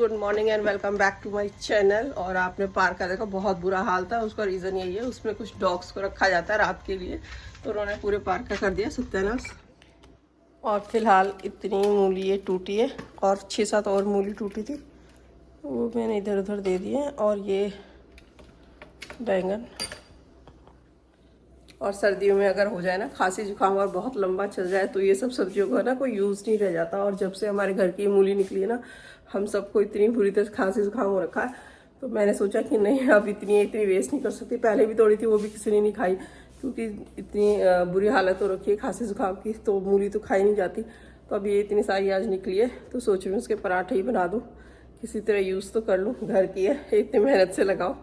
Good morning and welcome back to my channel. और आपने park का देखा, बहुत बुरा हाल था। उसका रीज़न यही है, उसमें कुछ डॉग्स को रखा जाता है रात के लिए, तो उन्होंने पूरे पार्क का कर दिया सत्यानाश। और फिलहाल इतनी मूली ये टूटी है और 6-7 और मूली टूटी थी, वो मैंने इधर उधर दे दिए। और ये बैंगन, और सर्दियों में अगर हो जाए ना खांसी जुकाम और बहुत लंबा चल जाए तो ये सब सब्जियों का ना कोई यूज़ नहीं रह जाता। और जब से हमारे घर की मूली निकली है ना, हम सबको इतनी बुरी तरह खांसी जुकाम हो रखा है, तो मैंने सोचा कि नहीं, अब इतनी वेस्ट नहीं कर सकती। पहले भी तोड़ी थी, वो भी किसी ने नहीं खाई, क्योंकि इतनी बुरी हालत हो रखी है खांसी जुकाम की, तो मूली तो खाई नहीं जाती। तो अब ये इतनी सारी आज निकली है, तो सोच रही हूँ उसके पराठे ही बना दूँ, किसी तरह यूज़ तो कर लूँ, घर की है, इतनी मेहनत से लगाओ।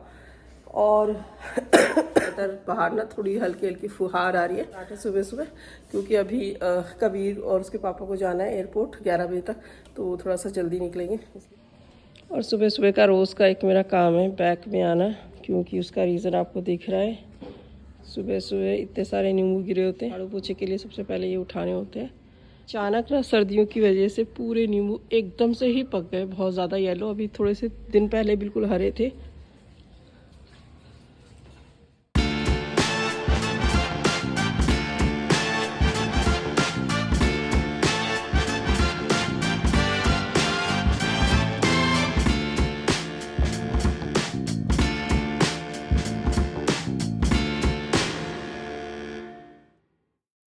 और इधर बाहर ना थोड़ी हल्की हल्की फुहार आ रही है सुबह सुबह, क्योंकि अभी कबीर और उसके पापा को जाना है एयरपोर्ट 11 बजे तक, तो थोड़ा सा जल्दी निकलेंगे। और सुबह सुबह का रोज़ का एक मेरा काम है बैक में आना, क्योंकि उसका रीज़न आपको दिख रहा है। सुबह सुबह इतने सारे नींबू गिरे होते हैं, झाड़ू पोछे के लिए सबसे पहले ये उठाने होते हैं। अचानक ना सर्दियों की वजह से पूरे नींबू एकदम से ही पक गए, बहुत ज़्यादा येलो। अभी थोड़े से दिन पहले बिल्कुल हरे थे।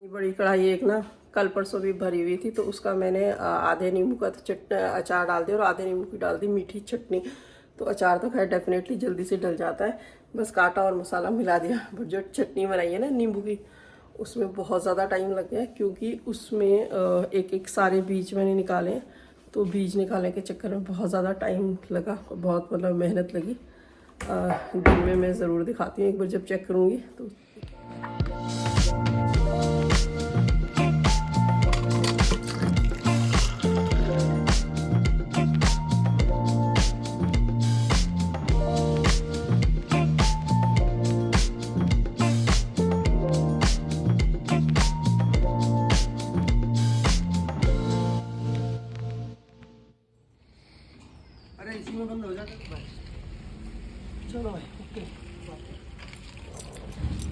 बड़ी कढ़ाई एक ना कल परसों भी भरी हुई थी, तो उसका मैंने आधे नींबू का अचार डाल दिया और आधे नींबू की डाल दी मीठी चटनी। तो अचार तो खैर डेफिनेटली जल्दी से डल जाता है, बस काटा और मसाला मिला दिया। बट जो चटनी बनाई है ना नींबू की, उसमें बहुत ज़्यादा टाइम लग गया, क्योंकि उसमें एक एक सारे बीज मैंने निकाले हैं, तो बीज निकालने के चक्कर में बहुत ज़्यादा टाइम लगा, बहुत मतलब मेहनत लगी। दिन में मैं ज़रूर दिखाती हूँ एक बार जब चेक करूँगी तो। इसी में बंद हो जाता है। चलो भाई, ओके।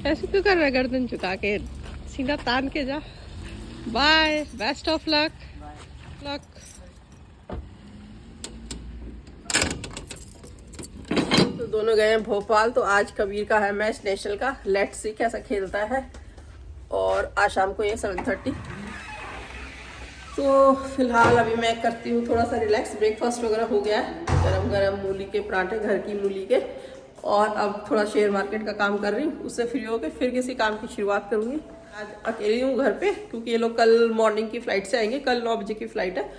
ऐसे क्यों कर रहा है, गर्दन झुका के, सीधा तान के जा। Bye, best of luck. Luck. तो दोनों गए हैं भोपाल, तो आज कबीर का है मैच नेशनल का, लेट्स सी कैसा खेलता है। और आज शाम को ये 7:30। तो फिलहाल अभी मैं करती हूँ थोड़ा सा रिलैक्स। ब्रेकफास्ट वगैरह हो गया है, गरम गरम मूली के पराठे, घर की मूली के। और अब थोड़ा शेयर मार्केट का काम कर रही हूँ, उससे फ्री होकर फिर किसी काम की शुरुआत करूँगी। आज अकेली हूँ घर पे, क्योंकि ये लोग कल मॉर्निंग की फ़्लाइट से आएंगे, कल 9 बजे की फ़्लाइट है।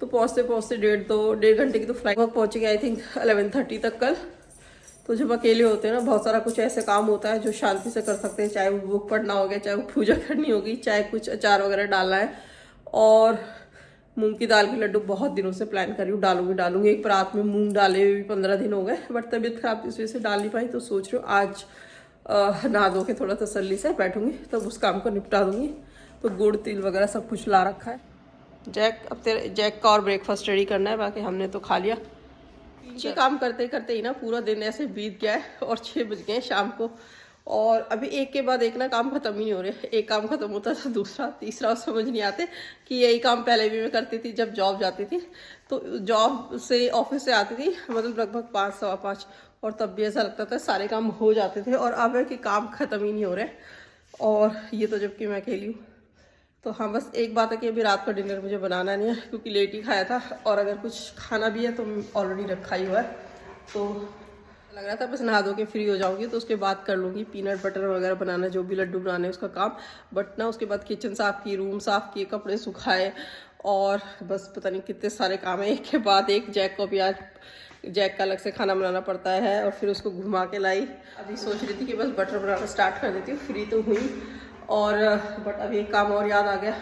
तो पहुँचते पहुँचते डेढ़ घंटे की तो फ्लाइट पहुँचेंगे आई थिंक 11:30 तक कल। तो जब अकेले होते हैं ना, बहुत सारा कुछ ऐसे काम होता है जो शांति से कर सकते हैं, चाहे वो बुक पढ़ना हो गया, चाहे वो पूजा करनी होगी, चाहे कुछ अचार वगैरह डालना है। और मूंग की दाल के लड्डू बहुत दिनों से प्लान कर रही हूँ, डालूंगी। एक रात में मूंग डाले हुए भी 15 दिन हो गए, बट तबीयत खराब थी इस वजह से डाल नहीं पाई। तो सोच रही हूँ आज नहा धो के थोड़ा तसल्ली से बैठूंगी, तब उस काम को निपटा दूंगी। तो गुड़ तिल वगैरह सब कुछ ला रखा है। अब तेरे जैक का और ब्रेकफास्ट रेडी करना है, बाकी हमने तो खा लिया। ये काम करते करते ही ना पूरा दिन ऐसे बीत गया है, और 6 बज गए शाम को। और अभी एक के बाद एक ना काम खत्म ही नहीं हो रहे। एक काम खत्म होता था, दूसरा तीसरा समझ नहीं आते। कि यही काम पहले भी मैं करती थी जब जॉब जाती थी। तो जॉब से ऑफिस से आती थी मतलब लगभग 5 सवा 5, और तब भी ऐसा लगता था सारे काम हो जाते थे, और अब है कि काम खत्म ही नहीं हो रहे। और ये तो जबकि मैं अकेली हूँ। तो हाँ, बस एक बात है कि अभी रात का डिनर मुझे बनाना नहीं है, क्योंकि लेट ही खाया था। और अगर कुछ खाना भी है तो ऑलरेडी रखा ही हुआ है। तो लग रहा था बस नहा धो के फ्री हो जाऊंगी, तो उसके बाद कर लूँगी पीनट बटर वगैरह बनाना, जो भी लड्डू बनाने उसका काम। बट ना उसके बाद किचन साफ़ की, रूम साफ़ किए, कपड़े सुखाए, और बस पता नहीं कितने सारे काम है एक के बाद एक। जैक को भी आज जैक का अलग से खाना बनाना पड़ता है, और फिर उसको घुमा के लाई। अभी सोच रही थी कि बस बटर बनाना स्टार्ट कर देती हूँ, फ्री तो हुई। और बट अभी एक काम और याद आ गया,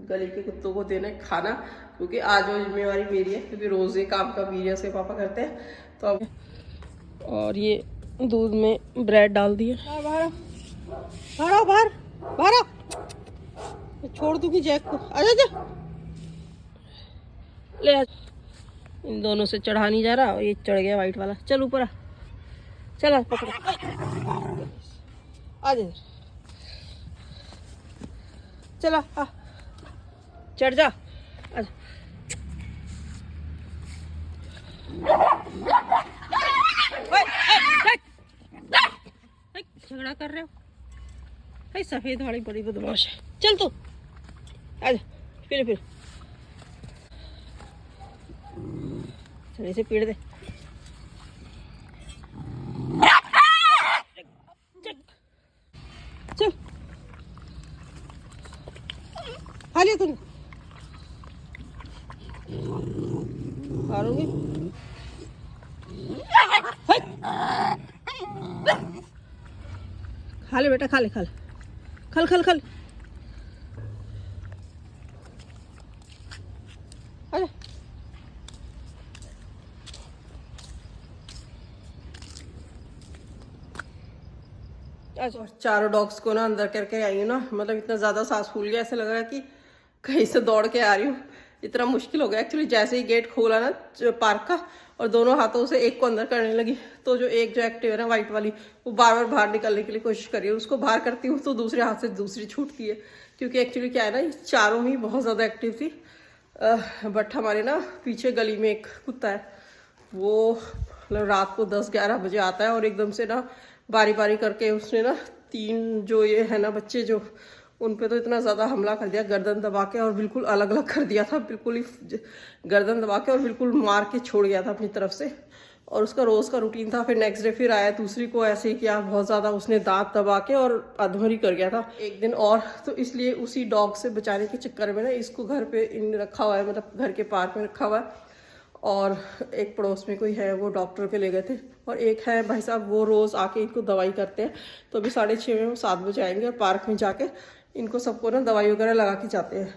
गली के कुत्तों को देना खाना, क्योंकि आज वो जिम्मेवारी मेरी है, क्योंकि रोज़ ये काम का वीर से पापा करते हैं। तो अब और ये दूध में ब्रेड डाल दिए। बाहर छोड़ दूंगी जैक को, आजा जा ले आ। इन दोनों से चढ़ा नहीं जा रहा और ये चढ़ गया वाइट वाला। चल ऊपर आ, चला पकड़, आ जा, चला आ, चढ़ जा, आ। झगड़ा कर रहे हो भाई, सफेद वाली बड़ी बदमाश है। चल तू आजा, फिर चल इसे पीड़ दे। चल खा लिया तूने, मारूंगी। खा ले बेटा, खा ले, खल अरे अच्छा, चारों डॉग्स को ना अंदर करके आई हूँ ना, मतलब इतना ज़्यादा सांस फूल गया, ऐसा लग रहा है कि कहीं से दौड़ के आ रही हूँ। इतना मुश्किल हो गया एक्चुअली। जैसे ही गेट खोला ना पार्क का और दोनों हाथों से एक को अंदर करने लगी, तो जो एक्टिव है ना वाइट वाली, वो बार बार बाहर निकलने के लिए कोशिश कर रही है। उसको बाहर करती हूँ तो दूसरे हाथ से दूसरी छूटती है, क्योंकि एक्चुअली क्या है ना, ये चारों ही बहुत ज़्यादा एक्टिव थी। बट हमारे ना पीछे गली में एक कुत्ता है, वो मतलब रात को 10-11 बजे आता है और एकदम से ना बारी बारी करके उसने ना 3 जो ये है ना बच्चे, जो उन पे तो इतना ज़्यादा हमला कर दिया, गर्दन दबा के, और बिल्कुल अलग अलग कर दिया था, बिल्कुल ही गर्दन दबा के और बिल्कुल मार के छोड़ गया था अपनी तरफ से। और उसका रोज़ का रूटीन था। फिर नेक्स्ट डे फिर आया, दूसरी को ऐसे ही किया, बहुत ज़्यादा उसने दांत दबा के और अधमरी कर गया था एक दिन और। तो इसलिए उसी डॉग से बचाने के चक्कर में ना इसको घर पे इन रखा हुआ है, मतलब घर के पार्क में रखा हुआ है। और एक पड़ोस में कोई है, वो डॉक्टर के ले गए थे। और एक है भाई साहब, वो रोज़ आके इनको दवाई करते हैं। तो अभी 6:30 में वो 7 बजे आएंगे और पार्क में जाके इनको सबको ना दवाई वगैरह लगा के जाते हैं।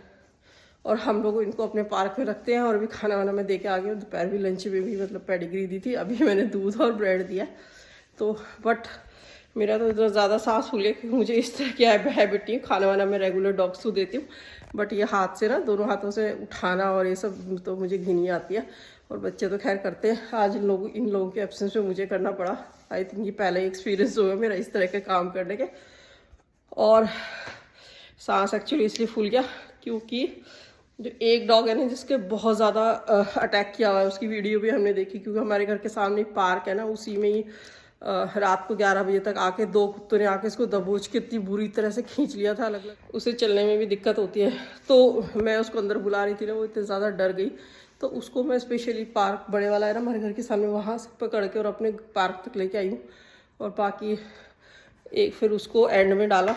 और हम लोग इनको अपने पार्क में रखते हैं। और अभी खाना वाना मैं दे के आ गई हूँ, दोपहर भी लंच में भी मतलब पेडिग्री दी थी, अभी मैंने दूध और ब्रेड दिया। तो बट मेरा तो इतना ज़्यादा सांस फूल गया, क्योंकि मुझे इस तरह की हैबिट नहीं है। खाना वाना मैं रेगुलर डॉग्स को देती हूँ, बट ये हाथ से ना दोनों हाथों से उठाना और ये सब तो मुझे घिनी आती है। और बच्चे तो खैर करते हैं, आज इन लोगों के एब्सेंस में मुझे करना पड़ा। आई थिंक ये पहले एक्सपीरियंस हुआ मेरा इस तरह के काम करने के। और सांस एक्चुअली इसलिए फूल गया क्योंकि जो एक डॉग है ना, जिसके बहुत ज़्यादा अटैक किया हुआ है, उसकी वीडियो भी हमने देखी। क्योंकि हमारे घर के सामने पार्क है ना, उसी में ही रात को 11 बजे तक आके 2 कुत्तों ने आके इसको दबोच के इतनी बुरी तरह से खींच लिया था। अलग अलग उसे चलने में भी दिक्कत होती है। तो मैं उसको अंदर बुला रही थी ना, वो इतनी ज़्यादा डर गई। तो उसको मैं स्पेशली पार्क बड़े वाला है ना हमारे घर के सामने, वहाँ से पकड़ के और अपने पार्क तक लेके आई हूँ। और बाकी एक फिर उसको एंड में डाला,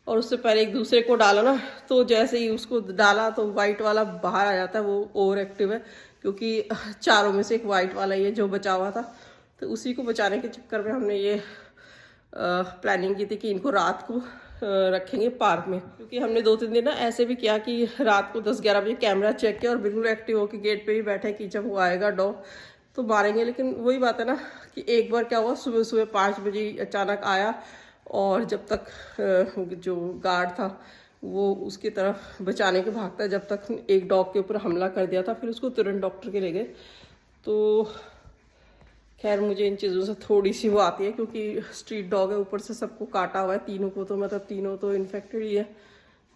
और उससे पहले एक दूसरे को डाला ना, तो जैसे ही उसको डाला तो वाइट वाला बाहर आ जाता है। वो ओवर एक्टिव है, क्योंकि चारों में से एक वाइट वाला ही है जो बचा हुआ था। तो उसी को बचाने के चक्कर में हमने ये प्लानिंग की थी कि इनको रात को रखेंगे पार्क में। क्योंकि हमने 2-3 दिन ना ऐसे भी किया कि रात को 10-11 बजे कैमरा चेक किया और बिल्कुल एक्टिव होकर गेट पे ही बैठे कि जब वो आएगा डॉग तो मारेंगे। लेकिन वही बात है ना कि एक बार क्या हुआ, सुबह सुबह 5 बजे अचानक आया, और जब तक जो गार्ड था वो उसकी तरफ बचाने के भागता है, जब तक एक डॉग के ऊपर हमला कर दिया था। फिर उसको तुरंत डॉक्टर के ले गए। तो खैर मुझे इन चीज़ों से थोड़ी सी वो आती है, क्योंकि स्ट्रीट डॉग है, ऊपर से सबको काटा हुआ है, तीनों को, तो मतलब तीनों तो इन्फेक्टेड ही है।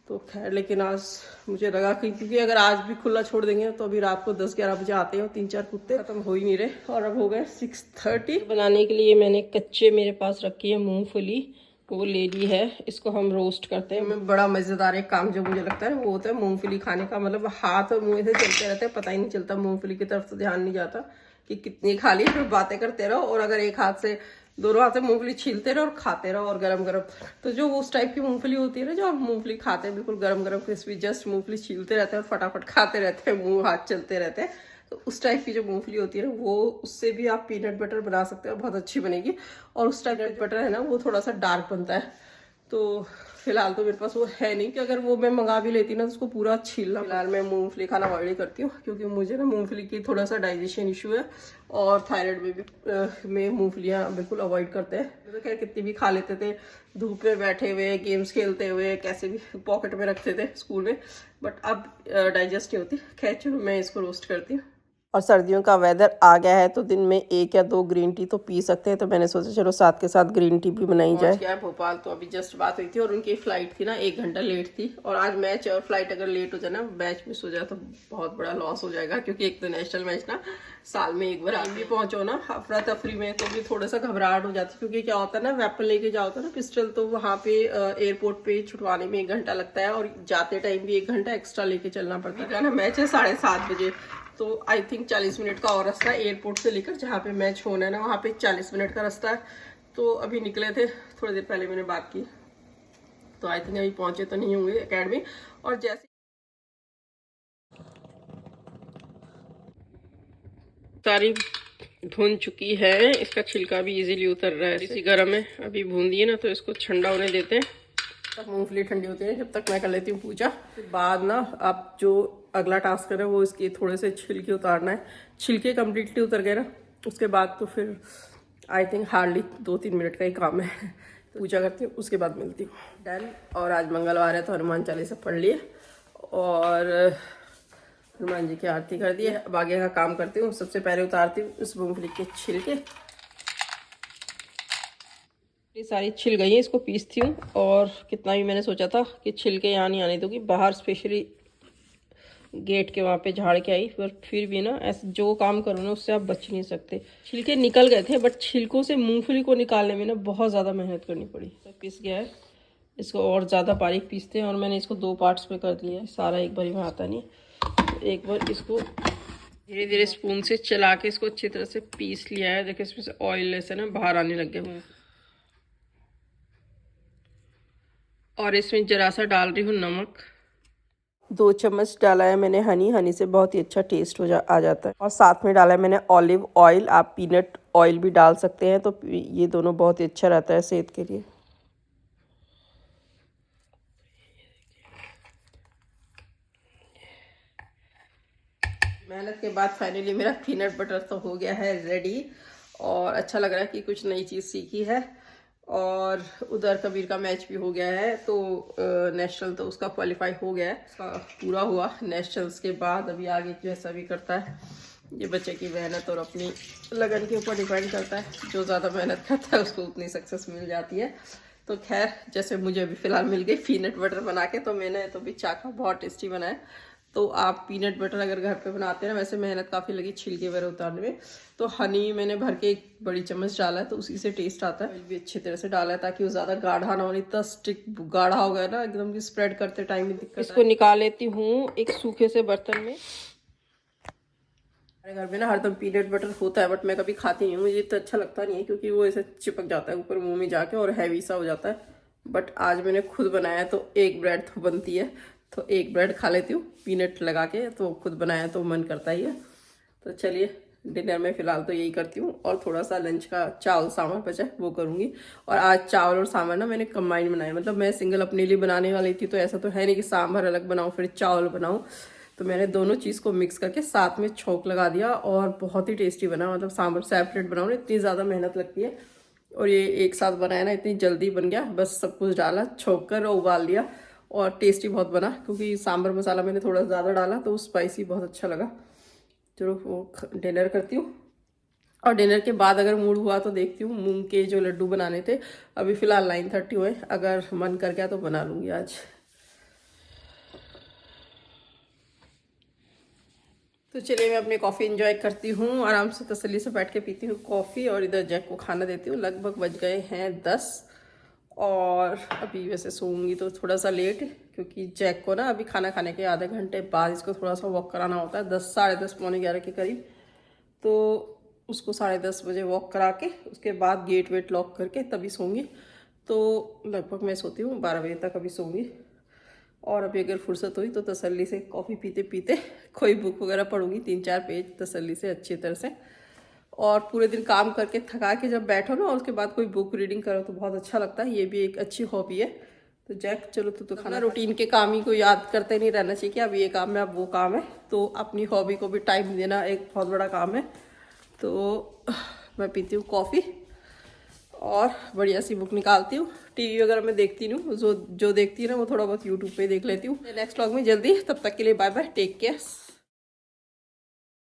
तो खैर, लेकिन आज मुझे लगा कि क्योंकि अगर आज भी खुला छोड़ देंगे तो अभी रात को 10-11 बजे आते हैं, 3-4 कुत्ते खत्म हो ही नहीं रहे। और अब हो गए 6:30। बनाने के लिए मैंने कच्चे मेरे पास रखी है मूंगफली, वो ले ली है। इसको हम रोस्ट करते हैं। बड़ा मज़ेदार एक काम जो मुझे लगता है वो होता है मूंगफली खाने का। मतलब हाथ और मुँह से चलते रहते हैं, पता ही नहीं चलता। मूंगफली की तरफ तो ध्यान नहीं जाता कि कितनी खा ली, फिर बातें करते रहो। और अगर एक हाथ से, दोनों हाथ से मूंगफली छीलते रहो और खाते रहो, और गरम गरम। तो जो उस टाइप की मूंगफली होती है ना, जो हम मूंगफली खाते हैं बिल्कुल गरम गरम क्रिस्पी, जस्ट मूंगफली छीलते रहते हैं और फटाफट खाते रहते हैं, मुंह हाथ चलते रहते हैं। तो उस टाइप की जो मूंगफली होती है ना, वो उससे भी आप पीनट बटर बना सकते हो, बहुत अच्छी बनेगी। और उस टाइप का बटर है ना, वो थोड़ा सा डार्क बनता है। तो फिलहाल तो मेरे पास वो है नहीं, कि अगर वो मैं मंगा भी लेती ना तो उसको पूरा छीलना। फिलहाल मैं मूंगफली खाना अवॉइड करती हूँ, क्योंकि मुझे ना मूंगफली की थोड़ा सा डाइजेशन इशू है, और थायराइड में भी में मूंगफलियाँ बिल्कुल अवॉइड करते हैं। तो खैर कितनी भी खा लेते थे, धूप में बैठे हुए, गेम्स खेलते हुए, कैसे भी पॉकेट में रखते थे स्कूल में, बट अब डाइजेस्ट नहीं होती। खैर चलो मैं इसको रोस्ट करती हूँ। और सर्दियों का वेदर आ गया है तो दिन में 1 या 2 ग्रीन टी तो पी सकते हैं, तो मैंने सोचा चलो साथ के साथ ग्रीन टी भी बनाई जाए। क्या है भोपाल, तो अभी जस्ट बात हुई थी और उनकी फ़्लाइट थी ना 1 घंटा लेट थी, और आज मैच है और फ्लाइट अगर लेट हो जाए ना, मैच मिस हो जाए तो बहुत बड़ा लॉस हो जाएगा, क्योंकि एक तो नेशनल मैच ना साल में एक बार आप भी पहुंचो ना अफरा तफरी में तो भी थोड़ा सा घबराहट हो जाती है, क्योंकि क्या होता है ना वेपन लेके जाओ तो ना पिस्टल, तो वहाँ पे एयरपोर्ट पे छुटवाने में 1 घंटा लगता है और जाते टाइम भी 1 घंटा एक्स्ट्रा लेके चलना पड़ता है ना। मैच है 7:30 बजे, तो आई थिंक 40 मिनट का और रास्ता है एयरपोर्ट से लेकर जहाँ पे मैच होना है ना, वहाँ पे 40 मिनट का रास्ता है। तो अभी निकले थे, थोड़ी देर पहले मैंने बात की, तो आई थिंक अभी पहुंचे तो नहीं होंगे एकेडमी। और जैसे सारी भून चुकी है, इसका छिलका भी इजीली उतर रहा है, इसी गर्म है अभी भून दिए ना, तो इसको ठंडा होने देते हैं। तब मूंगफली ठंडी होती है, जब तक मैं कर लेती हूँ पूजा। फिर बाद ना आप जो अगला टास्क करें वो इसके थोड़े से छिलके उतारना है। छिलके कम्प्लीटली उतर गए ना, उसके बाद तो फिर आई थिंक हार्डली 2-3 मिनट का ही काम है। तो पूजा करती हूँ, उसके बाद मिलती हूँ। डन। और आज मंगलवार है तो हनुमान चालीसा पढ़ लिए और हनुमान जी की आरती कर दी है। अब आगे का काम करती हूँ। सबसे पहले उतारती हूँ इस मूंगफली के छिलके। ये सारी छिल गई है, इसको पीसती हूँ। और कितना भी मैंने सोचा था कि छिलके यहाँ नहीं आने दूंगी, बाहर स्पेशली गेट के वहाँ पे झाड़ के आई, पर फिर भी ना ऐसे जो काम करो ना उससे आप बच नहीं सकते। छिलके निकल गए थे, बट छिलकों से मूंगफली को निकालने में ना बहुत ज़्यादा मेहनत करनी पड़ी। तो पिस गया है, इसको और ज़्यादा बारीक पीसते हैं। और मैंने इसको 2 पार्ट्स में कर लिया है, सारा एक बार में आता नहीं। तो एक बार इसको धीरे धीरे स्पून से चला के इसको अच्छी तरह से पीस लिया है। देखिए इसमें से ऑयल ऐसे ना बाहर आने लग गया। और इसमें जरा सा डाल रही हूँ नमक। 2 चम्मच डाला है मैंने हनी से बहुत ही अच्छा टेस्ट आ जाता है। और साथ में डाला है मैंने ऑलिव ऑयल, आप पीनट ऑयल भी डाल सकते हैं, तो ये दोनों बहुत ही अच्छा रहता है सेहत के लिए। मेहनत के बाद फाइनली मेरा पीनट बटर तो हो गया है रेडी, और अच्छा लग रहा है कि कुछ नई चीज़ सीखी है। और उधर कबीर का मैच भी हो गया है, तो नेशनल तो उसका क्वालिफाई हो गया है, उसका पूरा हुआ। नेशनल्स के बाद अभी आगे जैसा भी करता है, ये बच्चे की मेहनत और अपनी लगन के ऊपर डिपेंड करता है। जो ज़्यादा मेहनत करता है उसको उतनी सक्सेस मिल जाती है। तो खैर, जैसे मुझे अभी फ़िलहाल मिल गई पीनट बटर बना के, तो मैंने तो भी चाखा, बहुत टेस्टी बना है। तो आप पीनट बटर अगर घर पे बनाते हैं ना, वैसे मेहनत काफ़ी लगी छिलके वगैरह उतारने में, तो हनी मैंने भर के 1 बड़ी चम्मच डाला है, तो उसी से टेस्ट आता है। भी अच्छी तरह से डाला है ताकि वो ज़्यादा गाढ़ा ना हो, इतना स्टिक गाढ़ा हो गया ना एकदम, की स्प्रेड करते टाइम में दिक्कत। इसको निकाल लेती हूँ एक सूखे से बर्तन में। हमारे घर में ना हरदम पीनट बटर होता है, बट मैं कभी खाती नहीं हूँ, मुझे तो अच्छा लगता नहीं है, क्योंकि वो ऐसे चिपक जाता है ऊपर मुँह में जाके और हैवी सा हो जाता है। बट आज मैंने खुद बनाया तो 1 ब्रेड तो बनती है, तो 1 ब्रेड खा लेती हूँ पीनट लगा के। तो खुद बनाया तो मन करता ही है। तो चलिए, डिनर में फ़िलहाल तो यही करती हूँ, और थोड़ा सा लंच का चावल सांभर बचा है वो करूँगी। और आज चावल और सांभर ना मैंने कंबाइन बनाया, मतलब मैं सिंगल अपने लिए बनाने वाली थी, तो ऐसा तो है नहीं कि सांभर अलग बनाऊँ फिर चावल बनाऊँ। तो मैंने दोनों चीज़ को मिक्स करके साथ में छोंक लगा दिया, और बहुत ही टेस्टी बना। मतलब सांभर सेपरेट बनाओ ना, इतनी ज़्यादा मेहनत लगती है, और ये एक साथ बनाया ना इतनी जल्दी बन गया। बस सब कुछ डाला, छोंक कर उबाल दिया, और टेस्टी बहुत बना, क्योंकि सांभर मसाला मैंने थोड़ा ज़्यादा डाला तो स्पाइसी बहुत अच्छा लगा। चलो वो डिनर करती हूँ, और डिनर के बाद अगर मूड हुआ तो देखती हूँ मूंग के जो लड्डू बनाने थे। अभी फ़िलहाल 9:30 हुए, अगर मन कर गया तो बना लूँगी आज। तो चलिए, मैं अपनी कॉफ़ी एंजॉय करती हूँ, आराम से तसल्ली से बैठ के पीती हूँ कॉफ़ी, और इधर जैक को खाना देती हूँ। लगभग बज गए हैं 10, और अभी वैसे सोऊंगी तो थोड़ा सा लेट, क्योंकि जैक को ना अभी खाना खाने के आधे घंटे बाद इसको थोड़ा सा वॉक कराना होता है, 10, साढ़े 10, पौने 11 के करीब। तो उसको 10:30 बजे वॉक करा के उसके बाद गेट वेट लॉक करके तभी सोऊंगी। तो लगभग मैं सोती हूँ 12 बजे तक अभी सोऊंगी। और अभी अगर फुर्सत हुई तो तसल्ली से कॉफ़ी पीते पीते कोई बुक वगैरह पढ़ूंगी, 3-4 पेज तसल्ली से अच्छी तरह से। और पूरे दिन काम करके थका के जब बैठो ना, और उसके बाद कोई बुक रीडिंग करो तो बहुत अच्छा लगता है। ये भी एक अच्छी हॉबी है। तो जैक, चलो तो खाना, रूटीन के काम ही को याद करते नहीं रहना चाहिए कि अब ये काम है अब वो काम है। तो अपनी हॉबी को भी टाइम देना एक बहुत बड़ा काम है। तो मैं पीती हूँ कॉफ़ी और बढ़िया सी बुक निकालती हूँ। टीवी वगैरह मैं देखती नहीं हूँ, जो देखती है ना वो थोड़ा बहुत यूट्यूब पे देख लेती हूँ। नेक्स्ट व्लॉग में जल्दी, तब तक के लिए बाय बाय, टेक केयर।